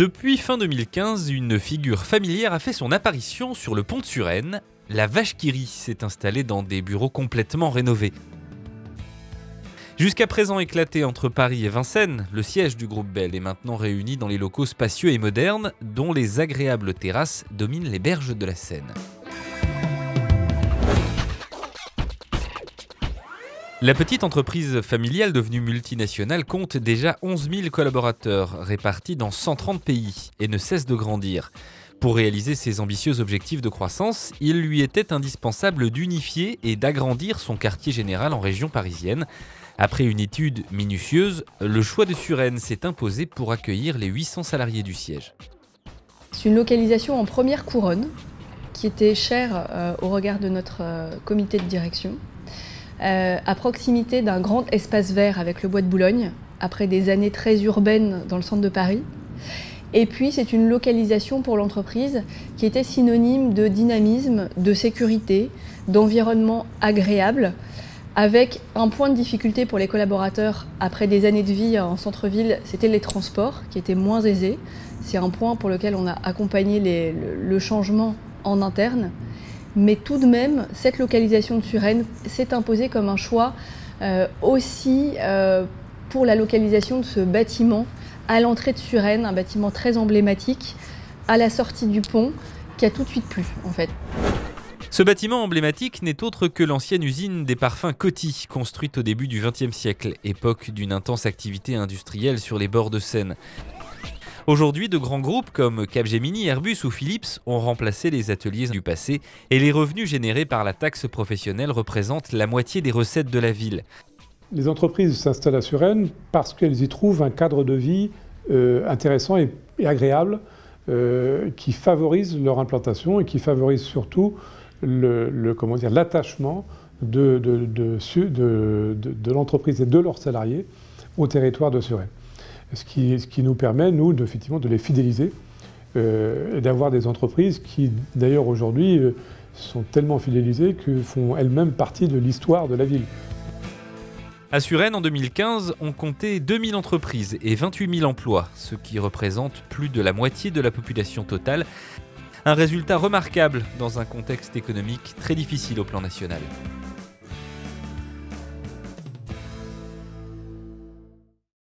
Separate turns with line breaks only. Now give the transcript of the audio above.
Depuis fin 2015, une figure familière a fait son apparition sur le pont de Suresnes. La vache qui rit s'est installée dans des bureaux complètement rénovés. Jusqu'à présent éclaté entre Paris et Vincennes, le siège du groupe Bell est maintenant réuni dans les locaux spacieux et modernes, dont les agréables terrasses dominent les berges de la Seine. La petite entreprise familiale devenue multinationale compte déjà 11 000 collaborateurs répartis dans 130 pays et ne cesse de grandir. Pour réaliser ses ambitieux objectifs de croissance, il lui était indispensable d'unifier et d'agrandir son quartier général en région parisienne. Après une étude minutieuse, le choix de Suresnes s'est imposé pour accueillir les 800 salariés du siège.
C'est une localisation en première couronne qui était chère au regard de notre comité de direction. À proximité d'un grand espace vert avec le bois de Boulogne, après des années très urbaines dans le centre de Paris. Et puis c'est une localisation pour l'entreprise qui était synonyme de dynamisme, de sécurité, d'environnement agréable, avec un point de difficulté pour les collaborateurs après des années de vie en centre-ville, c'était les transports qui étaient moins aisés. C'est un point pour lequel on a accompagné le changement en interne. Mais tout de même, cette localisation de Suresnes s'est imposée comme un choix aussi pour la localisation de ce bâtiment à l'entrée de Suresnes, un bâtiment très emblématique, à la sortie du pont, qui a tout de suite plu en fait.
Ce bâtiment emblématique n'est autre que l'ancienne usine des parfums Coty, construite au début du XXe siècle, époque d'une intense activité industrielle sur les bords de Seine. Aujourd'hui, de grands groupes comme Capgemini, Airbus ou Philips ont remplacé les ateliers du passé et les revenus générés par la taxe professionnelle représentent la moitié des recettes de la ville.
Les entreprises s'installent à Suresnes parce qu'elles y trouvent un cadre de vie intéressant et agréable qui favorise leur implantation et qui favorise surtout l'attachement de l'entreprise et de leurs salariés au territoire de Suresnes. Ce qui nous permet, nous, effectivement, de les fidéliser et d'avoir des entreprises qui, d'ailleurs, aujourd'hui, sont tellement fidélisées que font elles-mêmes partie de l'histoire de la ville.
À Suresnes, en 2015, on comptait 2000 entreprises et 28 000 emplois, ce qui représente plus de la moitié de la population totale. Un résultat remarquable dans un contexte économique très difficile au plan national.